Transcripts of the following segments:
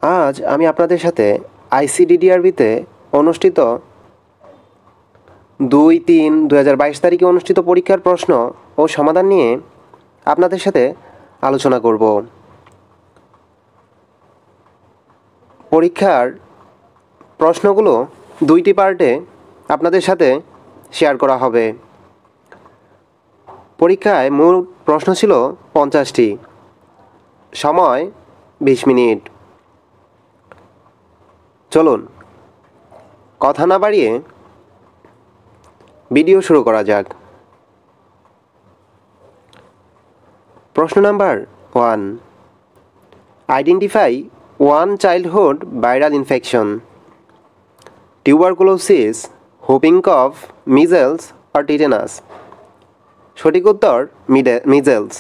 আজ আমি আপনাদের সাথে আইসিডিডিআরবিতে অনুষ্ঠিত 2-3-2022 তারিখে অনুষ্ঠিত পরীক্ষার প্রশ্ন ও সমাধান নিয়ে আপনাদের সাথে আলোচনা করব। পরীক্ষার প্রশ্নগুলো দুইটি পার্টে আপনাদের সাথে শেয়ার করা হবে। পরীক্ষায় মোট প্রশ্ন ছিল 50টি, সময় 20 মিনিট। চলুন কথা না বাড়িয়ে ভিডিও শুরু করা যাক। প্রশ্ন number 1, identify one childhood viral infection: tuberculosis, whooping cough, measles আর টিটেনাস। সঠিক উত্তর measles.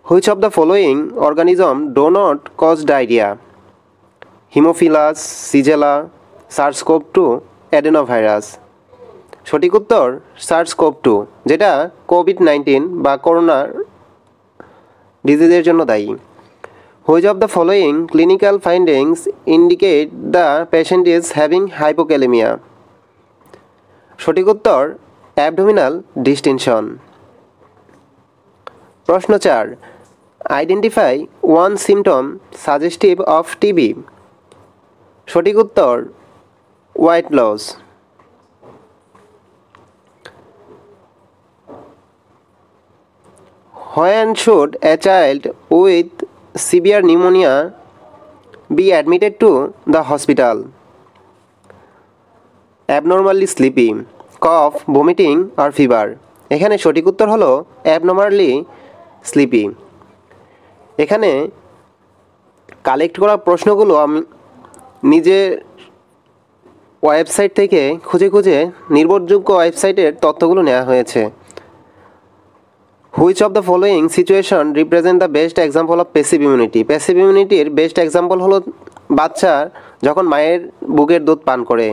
Which of the following organism do not cause diarrhoea: haemophilus, shigella, সার্স-CoV-2, অ্যাডেনোভাইরাস। সঠিক উত্তর সার্স-CoV-2, যেটা কোভিড-19 বা করোনা ডিজিজের জন্য দায়ী। Which of the following clinical findings indicate the patient is having hypokalemia? সঠিক উত্তর অ্যাবডোমিনাল ডিস্টেনশন। প্রশ্ন 4, identify one symptom suggestive of TB. সঠিক উত্তর weight loss. When should a child with severe pneumonia be admitted to the hospital? Abnormally sleepy, cough, vomiting or fever? এখানে সঠিক উত্তর হলো abnormally sleepy। এখানে কালেক্ট করা প্রশ্নগুলো আমি নিজের ওয়েবসাইট থেকে খুঁজে খুঁজে নির্ভরযোগ্য ওয়েবসাইটের তথ্যগুলো নেওয়া হয়েছে। Which of the following situation represent the best example of passive immunity? Passive ইমিউনিটির বেস্ট এক্সাম্পল হলো বাচ্চা যখন মায়ের বুকের দুধ পান করে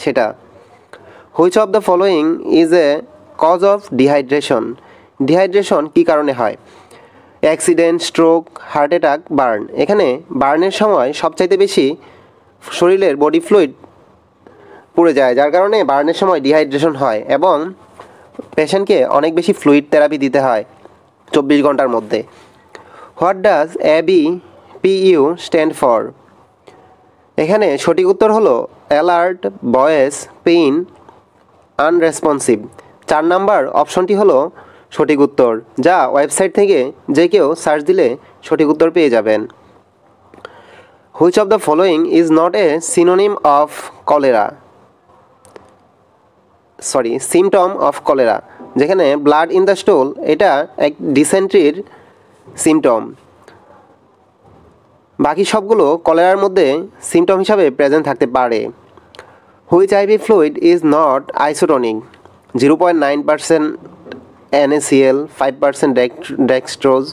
সেটা। Which of the following is a cause of dehydration? Dehydration কী কারণে হয়? Accident, stroke, heart attack, burn. এখানে বার্নের সময় সবচাইতে বেশি শরীরের বডি ফ্লুইড পুড়ে যায়, যার কারণে বার্নের সময় ডিহাইড্রেশন হয় এবং পেশেন্টকে অনেক বেশি ফ্লুইড থেরাপি দিতে হয় 24 ঘন্টার মধ্যে। What does ABPU stand for? এখানে সঠিক উত্তর হলো অ্যালার্ট, ভয়েস, পেইন, আনরেসপন্সিভ। 4 নাম্বার অপশনটি হলো সঠিক উত্তর, যা ওয়েবসাইট থেকে যে কেউ সার্চ দিলে সঠিক উত্তর পেয়ে যাবেন। Which of the following is not a synonym of cholera? Symptom of cholera, যেখানে ব্লাড ইন দ্য স্টুল এটা এক ডিসেন্ট্রির সিমটম। বাকি সবগুলো কলেরার মধ্যে সিমটম হিসাবে প্রেজেন্ট থাকতে পারে। Which IV fluid is not isotonic? 0.9% NaCl, 5% dextrose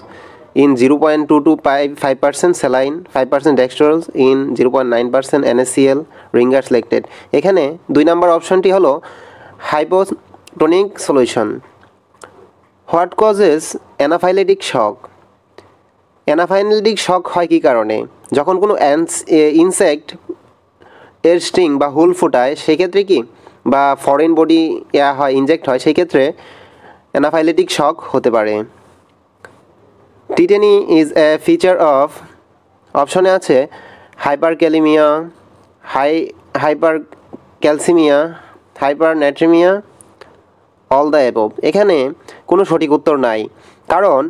in 0.225% saline, 5% dextrose in 0.9% NaCl, ringer selected. এখানে 2 নাম্বার অপশনটি হলো হাইপোটনিক সলিউশন। হোয়াট কজেস অ্যানাফাইলেটিক শক? অ্যানাফাইলেটিক শক হয় কী কারণে? যখন কোনো ইনসেক্ট এর স্টিং বা হুল ফোটায় সেক্ষেত্রে কি, বা ফরেন বডি হয় ইনজেক্ট হয়, সেই ক্ষেত্রে অ্যানাফাইলেটিক শক হতে পারে। Tetany is a feature of, অপশনে আছে হাইপারক্যালেমিয়া, হাইপারক্যালসিমিয়া, হাইপারন্যাট্রিমিয়া, অল দ্য অ্যাবভ। এখানে কোনো সঠিক উত্তর নাই, কারণ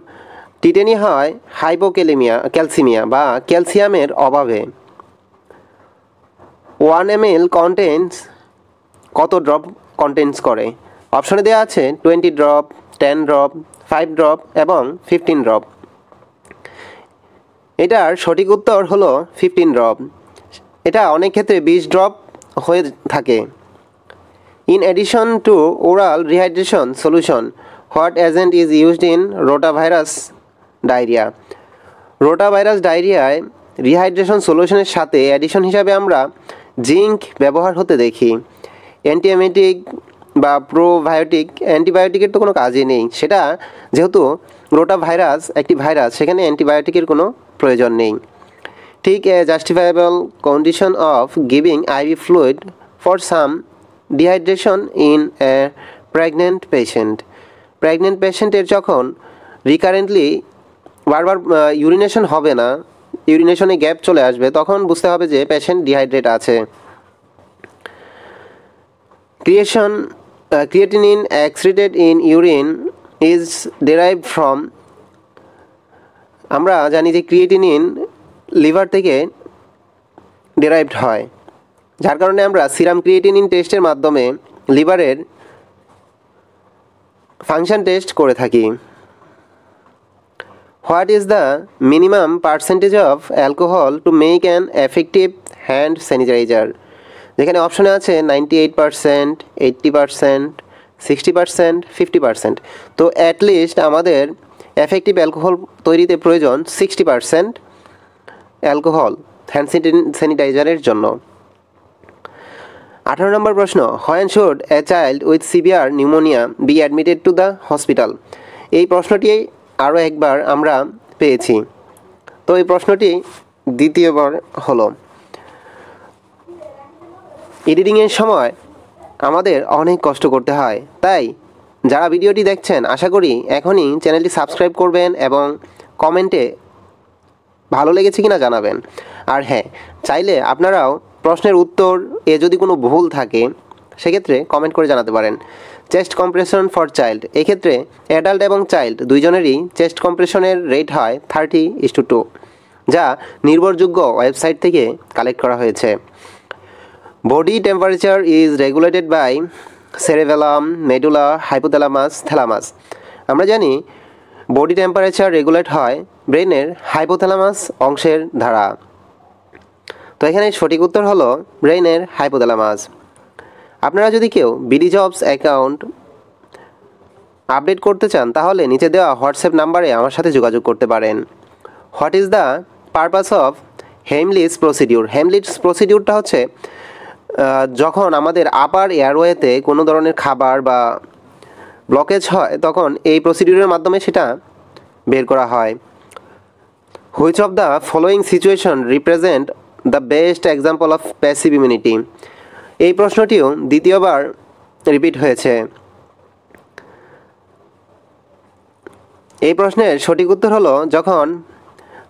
টিটেনি হয় ক্যালসিমিয়া বা ক্যালসিয়ামের অভাবে। 1 ml কন্টেন্টস কত ড্রপ কন্টেন্টস করে? অপশনে দেওয়া আছে 20 ড্রপ, 10 ড্রপ, 5 ড্রপ এবং 15 ড্রপ। এটার সঠিক উত্তর হলো 15 ড্রপ। এটা অনেক ক্ষেত্রে 20 ড্রপ হয়ে থাকে। In addition to oral rehydration solution, what agent is used in rotavirus diarrhoea? Rotavirus ডায়রিয়ায় রিহাইড্রেশন সলিউশনের সাথে অ্যাডিশন হিসাবে আমরা জিঙ্ক ব্যবহার হতে দেখি। অ্যান্টিএমেটিক বা প্রোবায়োটিক, অ্যান্টিবায়োটিকের তো কোনো কাজই নেই, সেটা যেহেতু রোটা ভাইরাস একটি ভাইরাস, সেখানে অ্যান্টিবায়োটিকের কোনো প্রয়োজন নেই। take a justifiable condition of giving IV fluid for some dehydration in a pregnant patient. Pregnant পেশেন্টের যখন রিকারেন্টলি বারবার ইউরিনেশন হবে না, ইউরিনেশনে গ্যাপ চলে আসবে, তখন বুঝতে হবে যে পেশেন্ট ডিহাইড্রেট আছে। Creatinine excreted in urine is derived from, আমরা জানি যে ক্রিয়েটিনিন লিভার থেকে ডেরাইভড হয়, যার কারণে আমরা সিরাম ক্রিয়েটিনিন টেস্টের মাধ্যমে লিভারের ফাংশন টেস্ট করে থাকি। What is the minimum percentage of alcohol to make an effective hand sanitiser? যেখানে অপশনে আছে 98%, 80%, 60%, 50%। তো অ্যাটলিস্ট আমাদের এফেক্টিভ অ্যালকোহল তৈরিতে প্রয়োজন 60% অ্যালকোহল হ্যান্ড স্যানিটাইজারের জন্য। 18 নম্বর প্রশ্ন, when should a child with severe pneumonia be admitted to the hospital? এই প্রশ্নটি আরও একবার আমরা পেয়েছি, তো এই প্রশ্নটি দ্বিতীয়বার হলো। এডিটিংয়ের সময় আমাদের অনেক কষ্ট করতে হয়, তাই যারা ভিডিওটি দেখছেন আশা করি এখনই চ্যানেলটি সাবস্ক্রাইব করবেন এবং কমেন্টে ভালো লেগেছে কিনা জানাবেন। আর হ্যাঁ, চাইলে আপনারাও প্রশ্নের উত্তর যদি কোনো ভুল থাকে সেক্ষেত্রে কমেন্ট করে জানাতে পারেন। চেস্ট কম্প্রেশন ফর চাইল্ড, এক্ষেত্রে অ্যাডাল্ট এবং চাইল্ড দুইজনেরই চেস্ট কম্প্রেশনের রেট হয় 30:2, যা নির্ভরযোগ্য ওয়েবসাইট থেকে কালেক্ট করা হয়েছে। Body temperature is regulated by cerebellum, medulla, hypothalamus, thalamus. আমরা জানি বডি টেম্পারেচার রেগুলেট হয় ব্রেনের হাইপোথ্যালামাস অংশের দ্বারা। তো এখানে সঠিক উত্তর হলো ব্রেনের হাইপোথ্যালামাস। আপনারা যদি কেউ বিডি জবস অ্যাকাউন্ট আপডেট করতে চান তাহলে নিচে দেওয়া হোয়াটসঅ্যাপ নাম্বারে আমার সাথে যোগাযোগ করতে পারেন। What is the purpose of Heimlich procedure? Heimlich প্রসিডিউরটা হচ্ছে যখন আমাদের আপার এয়ারওয়েতে কোনো ধরনের খাবার বা ব্লকেজ হয় তখন এই প্রসিডিউরের মাধ্যমে সেটা বের করা হয়। Which of the following situation represent the best example of passive immunity? এই প্রশ্নটিও দ্বিতীয়বার রিপিট হয়েছে। এই প্রশ্নের সঠিক উত্তর হলো যখন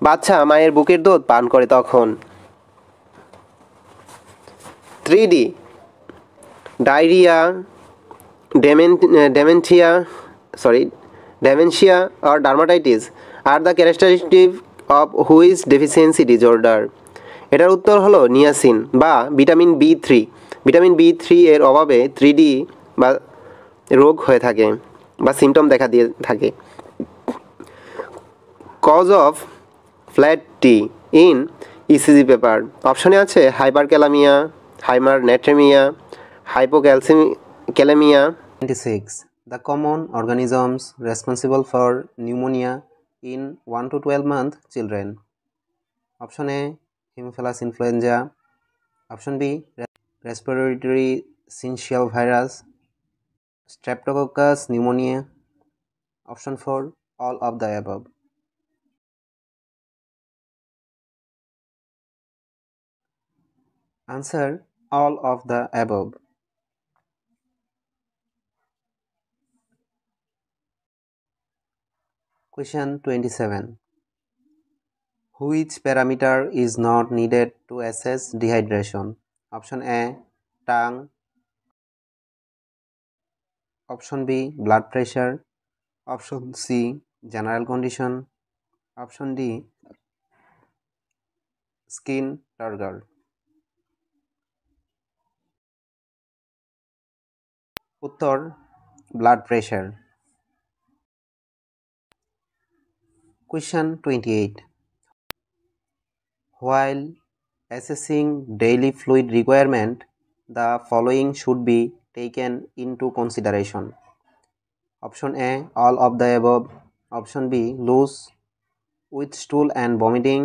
বাচ্চা মায়ের বুকের দুধ পান করে তখন। 3D diarrhoea, dementia or dermatitis are the characteristic of which deficiency disorder? এটার উত্তর হলো নিয়াসিন বা ভিটামিন B3। ভিটামিন B3 এর অভাবে 3D বা রোগ হয়ে থাকে বা সিমটম দেখা দিয়ে থাকে। Cause of flat T in ECG paper? অপশনে আছে hyperkalemia, hypernatremia, hypocalcemia. 26. The common organisms responsible for pneumonia in 1 to 12 month children. Option A, Haemophilus influenza. Option B, respiratory syncytial virus, Streptococcus pneumoniae. Option 4, all of the above. Answer, all of the above. Question 27. Which parameter is not needed to assess dehydration? Option A, tongue. Option B, blood pressure. Option C, general condition. Option D, skin turgor. উত্তর blood pressure. Question 28. While assessing daily fluid requirement, the following should be taken into consideration. Option A, all of the above. Option B, loose with stool and vomiting,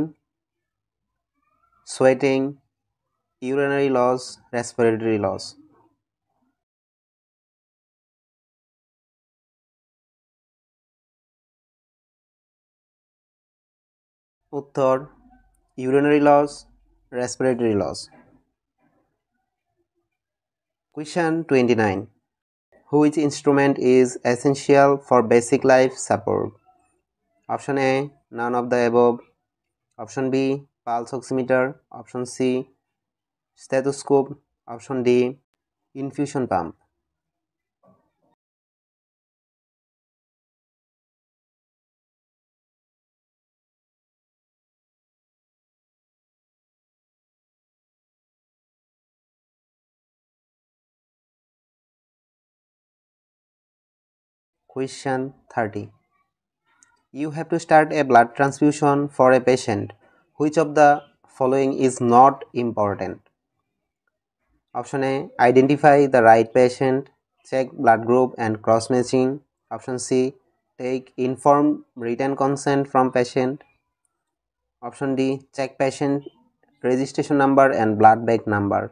sweating, urinary loss, respiratory loss. উত্তর urinary loss, respiratory loss. Question 29. Which instrument is essential for basic life support? Option A, none of the above. Option B, pulse oximeter. Option C, stethoscope. Option D, infusion pump. Question 30. You have to start a blood transfusion for a patient. Which of the following is not important? Option A, identify the right patient, check blood group and cross matching. Option C, take informed written consent from patient. Option D, check patient registration number and blood bank number.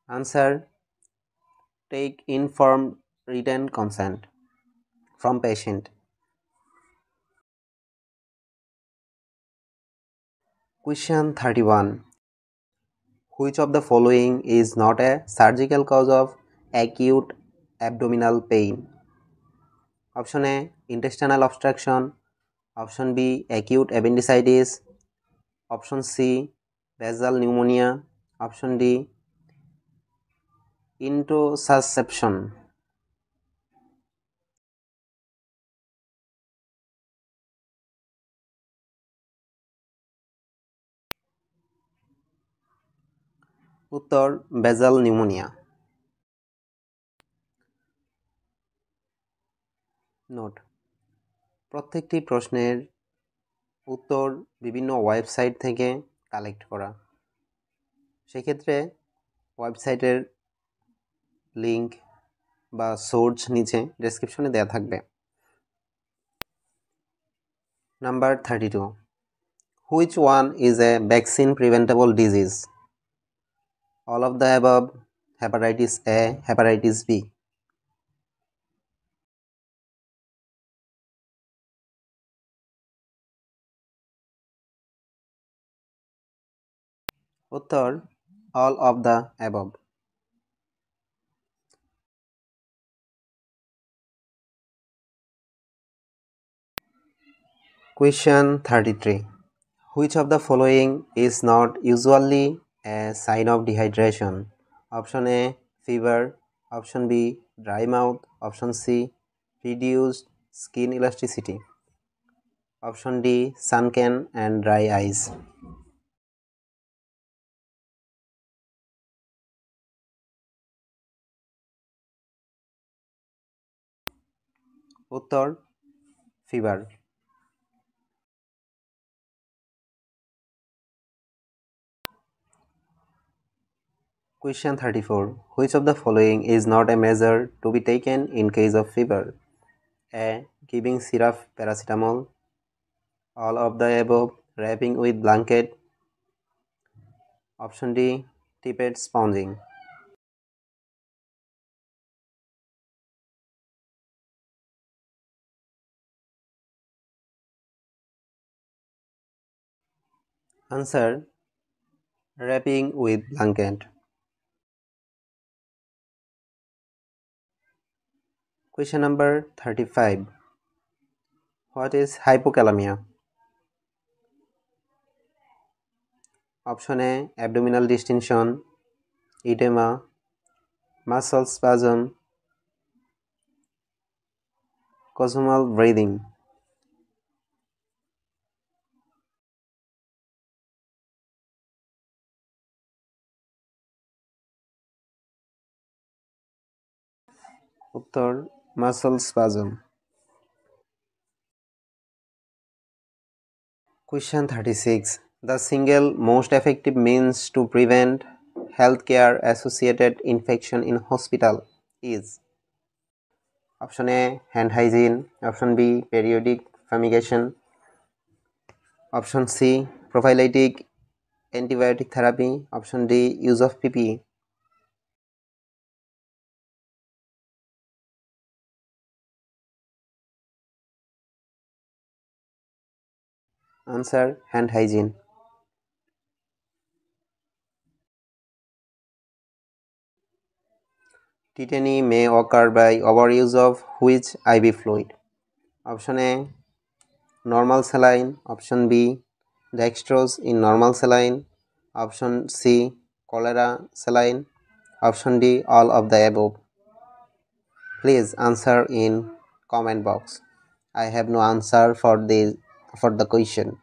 Answer, take informed written consent from patient. Question 31. Which of the following is not a surgical cause of acute abdominal pain? Option A, intestinal obstruction. Option B, acute appendicitis. Option C, basal pneumonia. Option D, intussusception. উত্তর, basal pneumonia. Note, প্রত্যেকটি প্রশ্নের উত্তর বিভিন্ন website থেকে collect করা। সেক্ষেত্রে ওয়েবসাইটের link বা সোর্স নিচে ডেসক্রিপশনে দেওয়া থাকবে। Number 32. Which one is a vaccine preventable disease? All of the above, hepatitis A, hepatitis B. উত্তর, all of the above. Question 33. Which of the following is not usually a sign of dehydration? Option A, fever. Option B, dry mouth. Option C, reduced skin elasticity. Option D, sunken and dry eyes. উত্তর, fever. Question 34. Which of the following is not a measure to be taken in case of fever? A, giving syrup paracetamol. All of the above, wrapping with blanket. Option D, tippet sponging. Answer, wrapping with blanket. Question number 35. What is hypokalemia? Option A, abdominal distension, edema, muscle spasm, cosmal breathing. উত্তর, muscle spasm. Question 36. The single most effective means to prevent healthcare associated infection in hospital is? Option A, hand hygiene. Option B, periodic fumigation. Option C, prophylactic antibiotic therapy. Option D, use of PPE. Answer: hand hygiene. Tetany may occur by overuse of which IV fluid? Option A, normal saline. Option B, dextrose in normal saline. Option C, cholera saline. Option D, all of the above. Please answer in comment box. I have no answer for the question.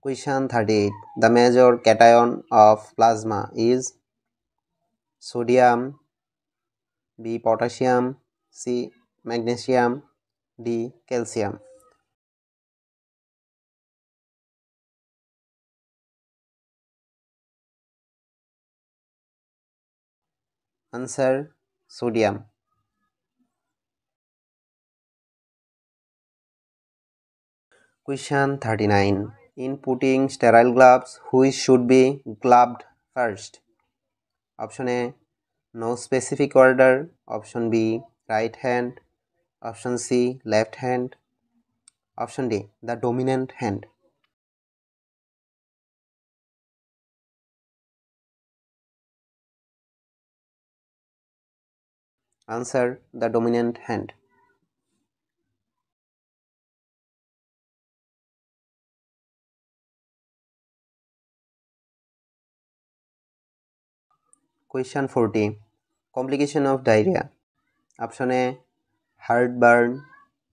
Question 38. The major cation of plasma is sodium, B, potassium, C, magnesium, D, calcium. Answer: sodium. Question 39. In putting sterile gloves, which should be gloved first? Option A, no specific order. Option B, right hand. Option C, left hand. Option D, the dominant hand. Answer: the dominant hand. Question 40. Complication of diarrhea. Option A, heartburn.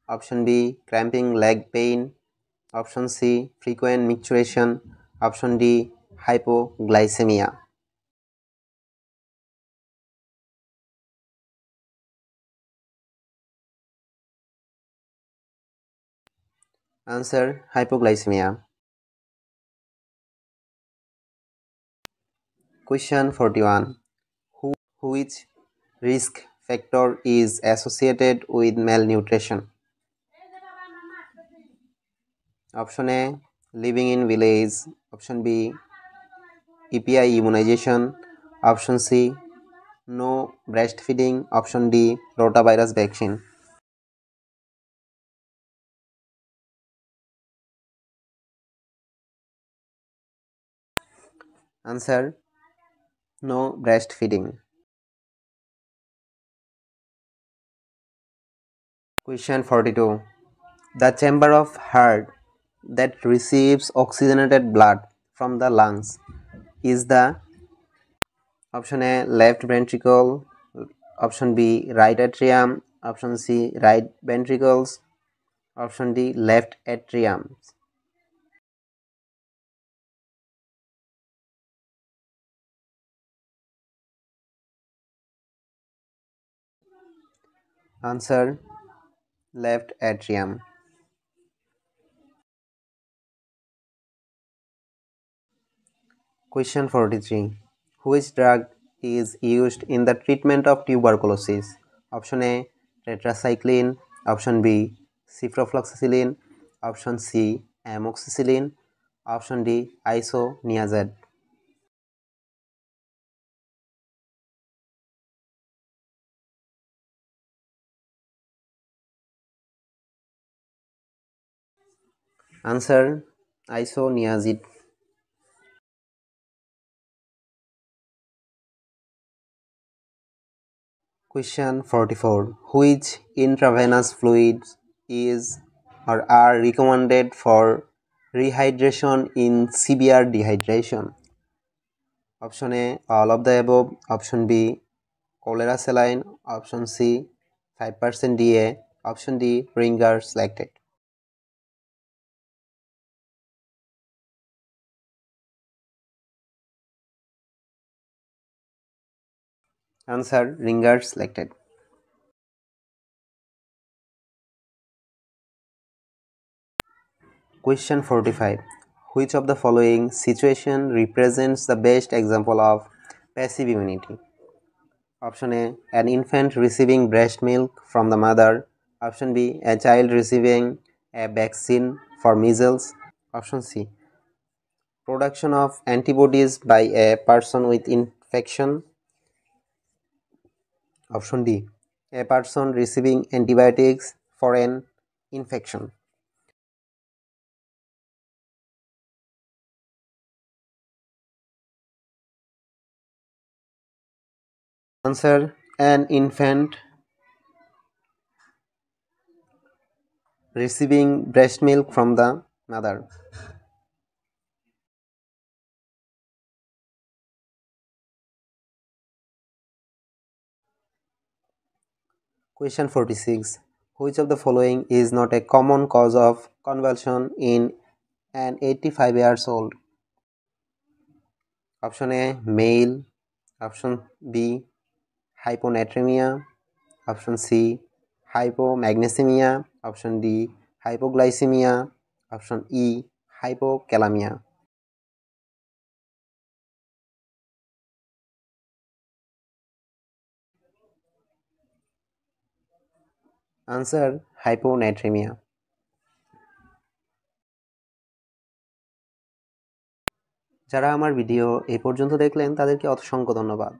Option B, cramping leg pain. Option C, frequent micturition. Option D, hypoglycemia. Answer: hypoglycemia. Question 41. Which risk factor is associated with malnutrition? Option A, living in village. Option B, EPI immunization. Option C, no breastfeeding. Option D, rotavirus vaccine. Answer: no breastfeeding. Question 42. The chamber of heart that receives oxygenated blood from the lungs is the option A, left ventricle. Option B, right atrium. Option C, right ventricles. Option D, left atrium. Answer: left atrium. Question 43. Which drug is used in the treatment of tuberculosis? Option A, tetracycline. Option B, ciprofloxacin. Option C, amoxicillin. Option D, isoniazid. Answer: isoniazid. Question 44. Which intravenous fluids is or are recommended for rehydration in severe dehydration? Option A, all of the above. Option B, cholera saline. Option C, 5% DA. Option D, Ringer's lactate. Answer: Ringer's lactate. Question 45. Which of the following situation represents the best example of passive immunity? Option A, an infant receiving breast milk from the mother. Option B, a child receiving a vaccine for measles. Option C, production of antibodies by a person with infection. Option D, a person receiving antibiotics for an infection. Answer, an infant receiving breast milk from the mother. Question 46. Which of the following is not a common cause of convulsion in an 85 years old? Option A, male. Option B, hyponatremia. Option C, hypomagnesemia. Option D, hypoglycemia. Option E, hypokalemia. Answer, hyponatremia. যারা আমার video এই পর্যন্ত দেখলেন তাদেরকে অসংখ্য ধন্যবাদ।